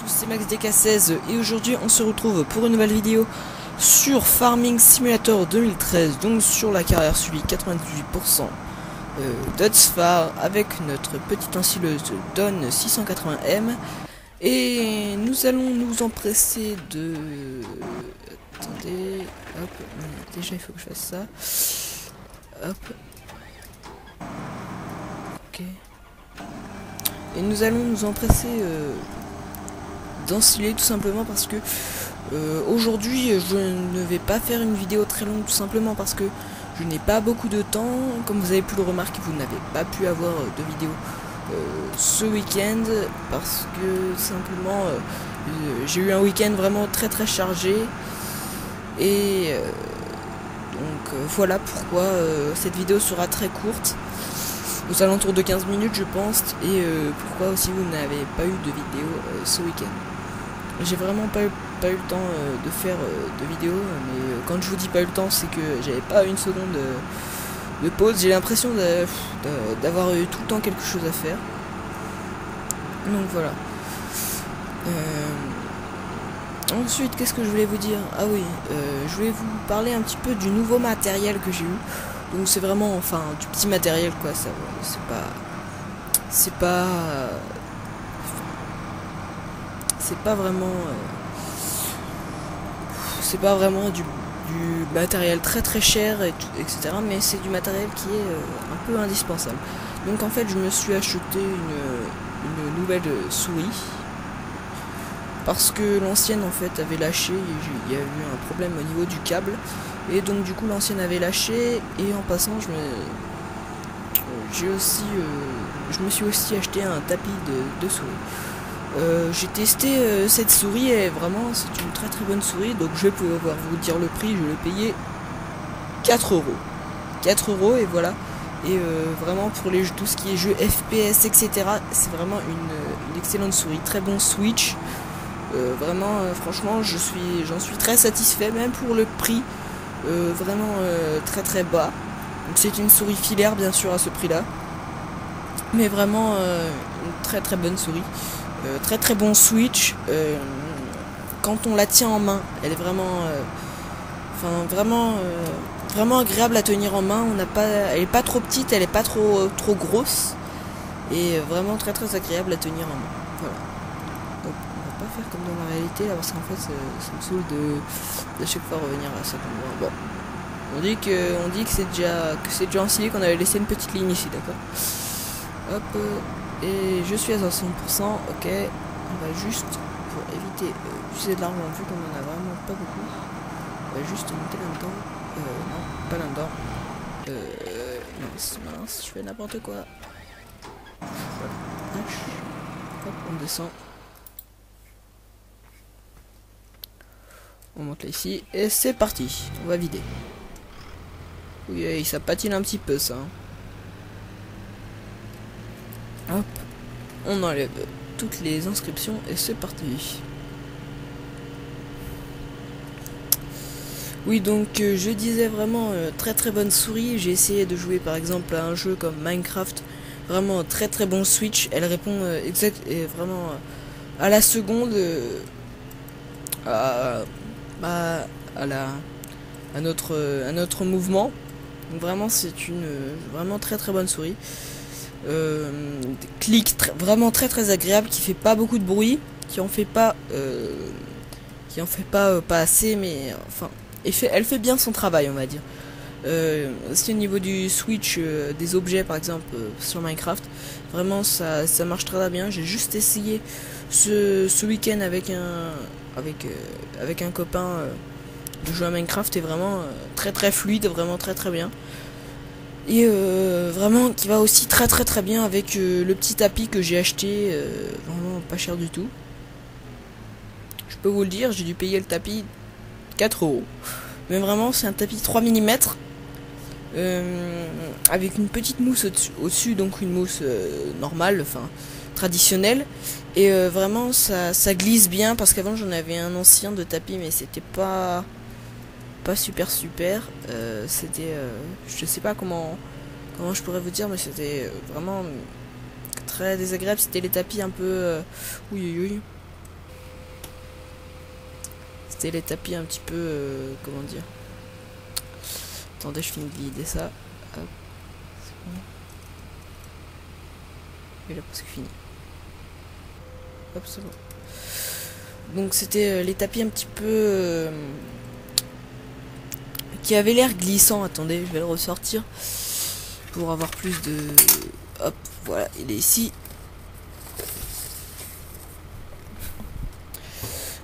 tous, c'est Max DK16 et aujourd'hui on se retrouve pour une nouvelle vidéo sur Farming Simulator 2013, donc sur la carrière suivie 98% d'Odsfar avec notre petite ensileuse Dawn 680M et nous allons nous empresser de... Attendez, hop, déjà il faut que je fasse ça, hop, ok. Et nous allons nous empresser d'ensiler tout simplement parce que aujourd'hui je ne vais pas faire une vidéo très longue, tout simplement parce que je n'ai pas beaucoup de temps. Comme vous avez pu le remarquer, vous n'avez pas pu avoir de vidéo ce week-end parce que simplement j'ai eu un week-end vraiment très chargé et donc voilà pourquoi cette vidéo sera très courte, aux alentours de 15 minutes je pense, et pourquoi aussi vous n'avez pas eu de vidéo ce week-end. J'ai vraiment pas eu le temps de faire de vidéo, mais quand je vous dis pas eu le temps, c'est que j'avais pas une seconde de pause. J'ai l'impression d'avoir eu tout le temps quelque chose à faire. Donc voilà. Ensuite, qu'est-ce que je voulais vous dire? Ah oui, je voulais vous parler un petit peu du nouveau matériel que j'ai eu. Donc c'est vraiment, enfin, du petit matériel quoi, ça, c'est pas vraiment du matériel très cher et etc. Mais c'est du matériel qui est un peu indispensable. Donc en fait je me suis acheté une nouvelle souris parce que l'ancienne en fait avait lâché, il y a eu un problème au niveau du câble. Et donc du coup l'ancienne avait lâché, et en passant je me suis aussi acheté un tapis de souris. J'ai testé cette souris et vraiment c'est une très bonne souris. Donc je vais pouvoir vous dire le prix, je l'ai payé 4 euros. 4 euros et voilà. Et vraiment pour tout ce qui est jeux FPS etc, c'est vraiment une excellente souris, très bon switch. Vraiment franchement j'en suis très satisfait, même pour le prix. Vraiment très bas. Donc c'est une souris filaire bien sûr à ce prix là, mais vraiment une très bonne souris, très bon switch. Quand on la tient en main, elle est vraiment vraiment agréable à tenir en main. Elle est pas trop petite, elle est pas trop grosse, et vraiment très agréable à tenir en main. Voilà. Donc on va pas faire comme dans la réalité là, parce qu'en fait ça me saoule de chaque fois revenir à cet endroit. Bon, on dit que c'est déjà ensilé, qu'on avait laissé une petite ligne ici, d'accord. Hop, et je suis à 60%, ok. On va juste, pour éviter d'utiliser de l'argent vu qu'on en a vraiment pas beaucoup, on va juste monter là-dedans. Non, pas là-dedans. Mince, je fais n'importe quoi. Voilà. Hop, on descend. On monte là ici, et c'est parti. On va vider. Oui, ça patine un petit peu ça. Hop, on enlève toutes les inscriptions et c'est parti. Oui, donc je disais vraiment très bonne souris. J'ai essayé de jouer par exemple à un jeu comme Minecraft, vraiment très bon switch. Elle répond et vraiment à la seconde, à notre mouvement. Donc vraiment c'est une vraiment très bonne souris. Clic vraiment très agréable, qui fait pas beaucoup de bruit, qui en fait pas pas assez, mais enfin elle fait bien son travail, on va dire. Aussi au niveau du switch des objets par exemple sur Minecraft, vraiment ça marche très bien. J'ai juste essayé ce week-end avec un copain de jouer à Minecraft, et vraiment très fluide, vraiment très bien. Et vraiment qui va aussi très bien avec le petit tapis que j'ai acheté, vraiment pas cher du tout. Je peux vous le dire, j'ai dû payer le tapis 4 euros. Mais vraiment c'est un tapis 3 mm avec une petite mousse au-dessus, donc une mousse normale, enfin traditionnelle. Et vraiment ça glisse bien, parce qu'avant j'en avais un ancien de tapis, mais c'était pas super. C'était je sais pas comment je pourrais vous dire, mais c'était vraiment très désagréable. C'était les tapis un peu oui. c'était les tapis un petit peu comment dire. Attendez, je finis de vider ça. Hop. Bon. Et là presque fini. Hop, c'est bon. Donc c'était les tapis un petit peu qui avaient l'air glissant. Attendez, je vais le ressortir pour avoir plus de... Hop, voilà, il est ici.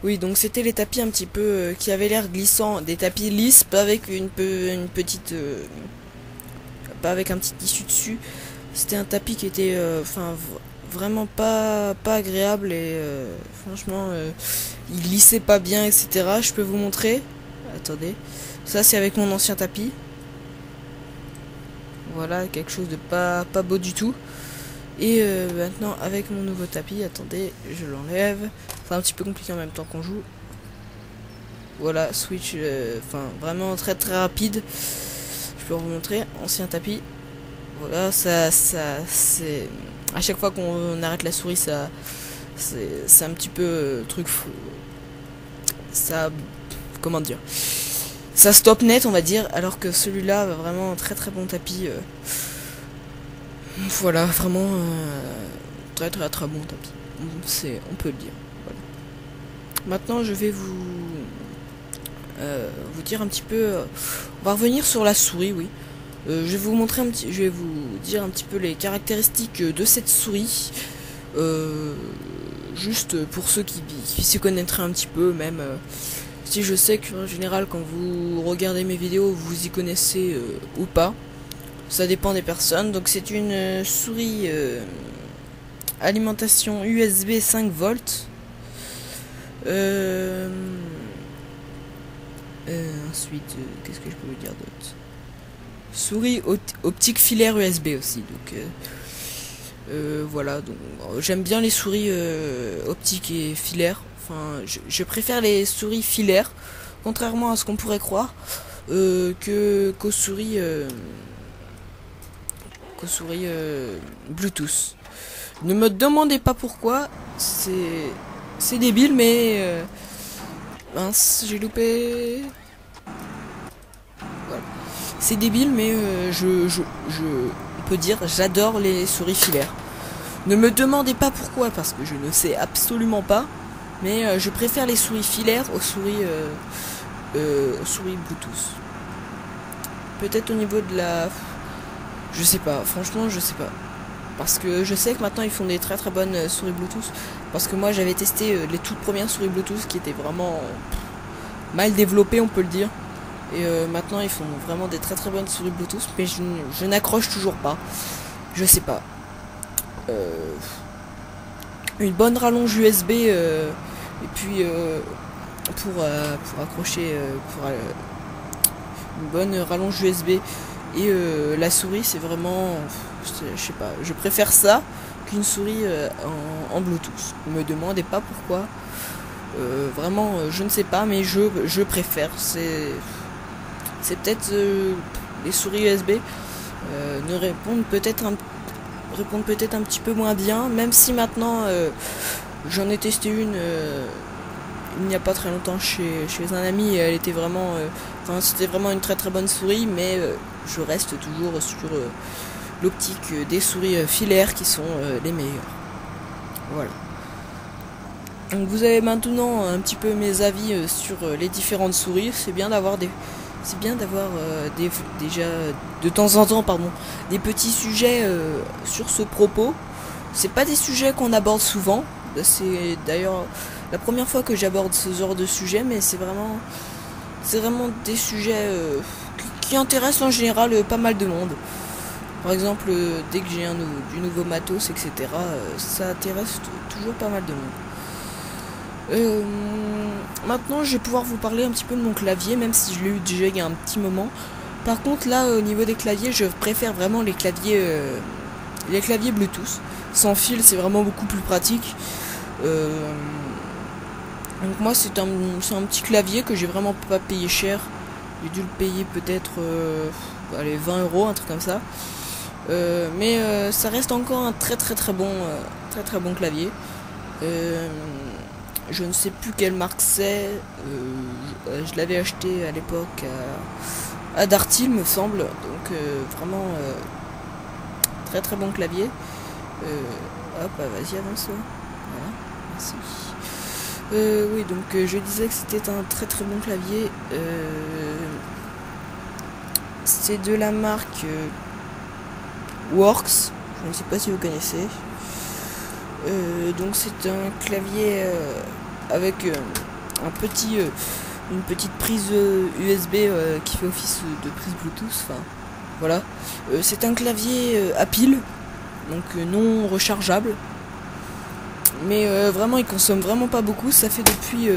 Oui, donc c'était les tapis un petit peu qui avaient l'air glissants, des tapis lisses, pas avec une petite, pas avec un petit tissu dessus. C'était un tapis qui était, enfin, vraiment pas agréable et franchement, il glissait pas bien, etc. Je peux vous montrer. Attendez, ça c'est avec mon ancien tapis. Voilà, quelque chose de pas beau du tout. Et maintenant avec mon nouveau tapis, attendez, je l'enlève. C'est un petit peu compliqué en même temps qu'on joue. Voilà, switch, enfin vraiment très rapide. Je peux vous montrer, ancien tapis. Voilà, ça c'est... À chaque fois qu'on arrête la souris, ça... C'est un petit peu truc fou. Ça... Comment dire, ça stop net, on va dire, alors que celui-là, vraiment un très bon tapis. Voilà, vraiment très bon tapis. On peut le dire. Voilà. Maintenant, je vais vous dire un petit peu. On va revenir sur la souris, oui. Je vais vous montrer je vais vous dire un petit peu les caractéristiques de cette souris. Juste pour ceux qui s'y connaîtraient un petit peu, même si je sais qu'en général, quand vous regardez mes vidéos, vous y connaissez ou pas. Ça dépend des personnes. Donc c'est une souris alimentation USB 5 volts. Ensuite, qu'est-ce que je peux vous dire d'autre? Souris optique filaire USB aussi. Donc voilà. Donc j'aime bien les souris optiques et filaires. Enfin, je préfère les souris filaires, contrairement à ce qu'on pourrait croire, qu'aux souris Bluetooth. Ne me demandez pas pourquoi, c'est débile, mais mince, j'ai loupé. Voilà. C'est débile, mais on peut dire, j'adore les souris filaires. Ne me demandez pas pourquoi, parce que je ne sais absolument pas, mais je préfère les souris filaires aux souris Bluetooth. Peut-être au niveau de la... Je sais pas, franchement je sais pas. Parce que je sais que maintenant ils font des très bonnes souris Bluetooth. Parce que moi j'avais testé les toutes premières souris Bluetooth qui étaient vraiment mal développées, on peut le dire. Et maintenant ils font vraiment des très bonnes souris Bluetooth. Mais je n'accroche toujours pas. Je sais pas. Une bonne rallonge USB et puis pour accrocher une bonne rallonge USB. Et la souris c'est vraiment, je sais pas, je préfère ça qu'une souris en Bluetooth. Ne me demandez pas pourquoi, vraiment je ne sais pas, mais je préfère. C'est peut-être les souris USB ne répondent peut-être un petit peu moins bien, même si maintenant j'en ai testé une il n'y a pas très longtemps chez un ami et elle était vraiment c'était vraiment une très bonne souris, mais je reste toujours sur l'optique des souris filaires qui sont les meilleures. Voilà. Donc vous avez maintenant un petit peu mes avis sur les différentes souris. C'est bien d'avoir déjà de temps en temps des petits sujets sur ce propos. C'est pas des sujets qu'on aborde souvent. C'est d'ailleurs la première fois que j'aborde ce genre de sujet, mais c'est vraiment des sujets qui intéressent en général pas mal de monde. Par exemple, dès que j'ai du nouveau matos, etc., ça intéresse toujours pas mal de monde. Maintenant, je vais pouvoir vous parler un petit peu de mon clavier, même si je l'ai eu déjà il y a un petit moment. Par contre, là, au niveau des claviers, je préfère vraiment les claviers Bluetooth. Sans fil, c'est vraiment beaucoup plus pratique. Donc moi, c'est un petit clavier que j'ai vraiment pas payé cher. J'ai dû le payer peut-être 20 €, un truc comme ça. Mais ça reste encore un très bon clavier. Je ne sais plus quelle marque c'est. Je l'avais acheté à l'époque à Darty, me semble. Donc vraiment très très bon clavier. Hop, vas-y, avance. Voilà, merci. Oui, donc je disais que c'était un très très bon clavier. C'est de la marque Works. Je ne sais pas si vous connaissez. Donc c'est un clavier avec une petite prise USB qui fait office de prise Bluetooth. Enfin, voilà. C'est un clavier à pile, donc non rechargeable. Mais vraiment, il consomme vraiment pas beaucoup. Ça fait depuis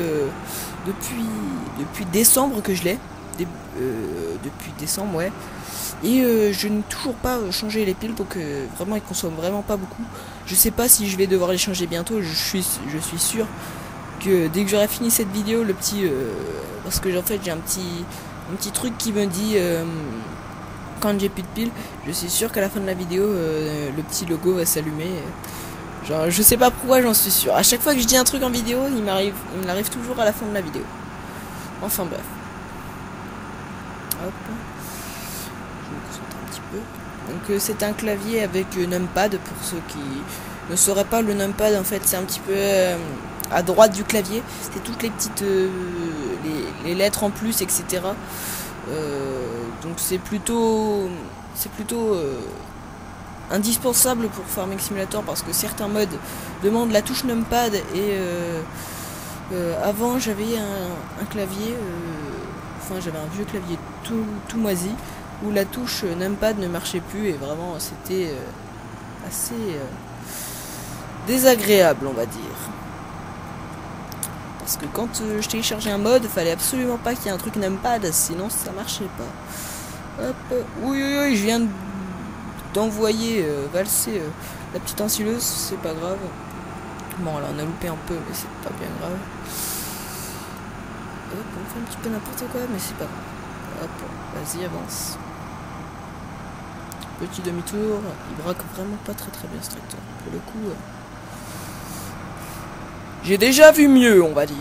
décembre que je l'ai. Depuis décembre, ouais. Et je n'ai toujours pas changé les piles, donc vraiment il consomme vraiment pas beaucoup. Je sais pas si je vais devoir les changer bientôt. Je suis sûr que dès que j'aurai fini cette vidéo, le petit parce que en fait j'ai un petit truc qui me dit quand j'ai plus de piles, je suis sûr qu'à la fin de la vidéo le petit logo va s'allumer. Genre je sais pas pourquoi, j'en suis sûr. À chaque fois que je dis un truc en vidéo, il me l'arrive toujours à la fin de la vidéo. Enfin bref. Hop. Je me concentre un petit peu. Donc c'est un clavier avec numpad. Pour ceux qui ne sauraient pas, le numpad en fait c'est un petit peu à droite du clavier. C'est toutes les petites les lettres en plus, etc. Donc c'est plutôt indispensable pour Farming Simulator, parce que certains modes demandent la touche numpad. Et avant j'avais un clavier, j'avais un vieux clavier tout moisi, où la touche numpad ne marchait plus, et vraiment c'était assez désagréable, on va dire. Parce que quand je téléchargeais un mode, fallait absolument pas qu'il y ait un truc numpad, sinon ça marchait pas. Hop, oui, je viens d'envoyer valser la petite ensileuse, c'est pas grave. Bon, là on a loupé un peu, mais c'est pas bien grave. Hop, on fait un petit peu n'importe quoi, mais c'est pas grave. Hop, vas-y, avance. Petit demi-tour, il braque vraiment pas très bien ce tracteur. Pour le coup, j'ai déjà vu mieux, on va dire.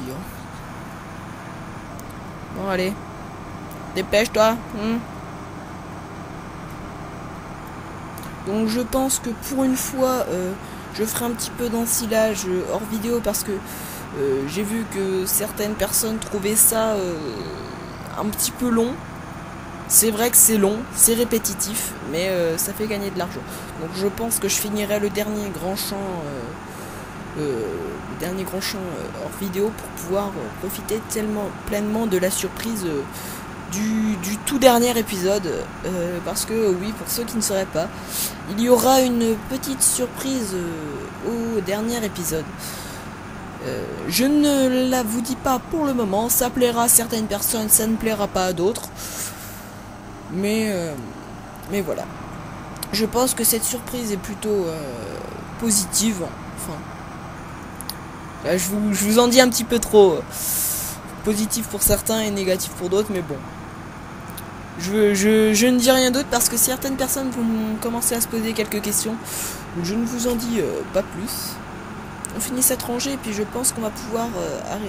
Bon, allez, dépêche-toi. Donc je pense que pour une fois, je ferai un petit peu d'ensilage hors vidéo, parce que j'ai vu que certaines personnes trouvaient ça un petit peu long. C'est vrai que c'est long, c'est répétitif, mais ça fait gagner de l'argent. Donc je pense que je finirai le dernier grand champ hors vidéo, pour pouvoir profiter pleinement de la surprise du tout dernier épisode, parce que oui, pour ceux qui ne sauraient pas, il y aura une petite surprise au dernier épisode. Je ne la vous dis pas pour le moment, ça plaira à certaines personnes, ça ne plaira pas à d'autres, mais voilà. Je pense que cette surprise est plutôt positive. Enfin, là, je vous en dis un petit peu trop. Positif pour certains et négatif pour d'autres, mais bon. Je ne dis rien d'autre, parce que certaines personnes vont commencer à se poser quelques questions. Donc je ne vous en dis pas plus. On finit cette rangée, et puis je pense qu'on va pouvoir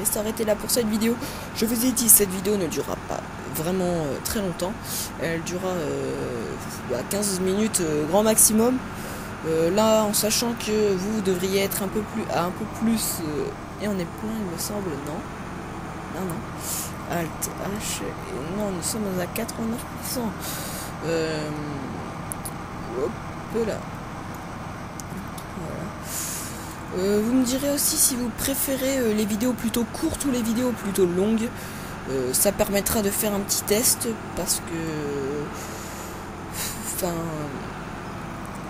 s'arrêter là pour cette vidéo. Je vous ai dit, cette vidéo ne durera pas vraiment très longtemps. Elle durera 15 minutes grand maximum. Là, en sachant que vous devriez être un peu plus et on est plein, il me semble. Non, Alt H, et non, nous sommes à 89%. Hop là. Voilà. Vous me direz aussi si vous préférez les vidéos plutôt courtes ou les vidéos plutôt longues. Ça permettra de faire un petit test, parce que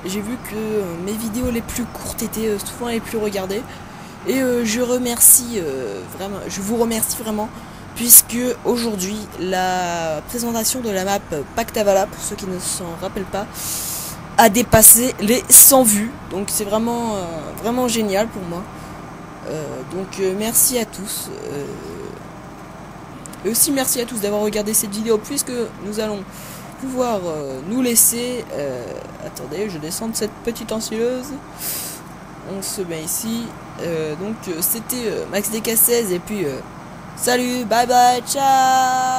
j'ai vu que mes vidéos les plus courtes étaient souvent les plus regardées. Et je vous remercie vraiment, puisque aujourd'hui la présentation de la map Pactavala, pour ceux qui ne s'en rappellent pas, a dépassé les 100 vues. Donc c'est vraiment génial pour moi. Donc merci à tous. Et aussi merci à tous d'avoir regardé cette vidéo, puisque nous allons pouvoir nous laisser. Attendez, je descends de cette petite ensileuse. on se met ici. Donc c'était Max DK16 et puis salut, bye bye, ciao.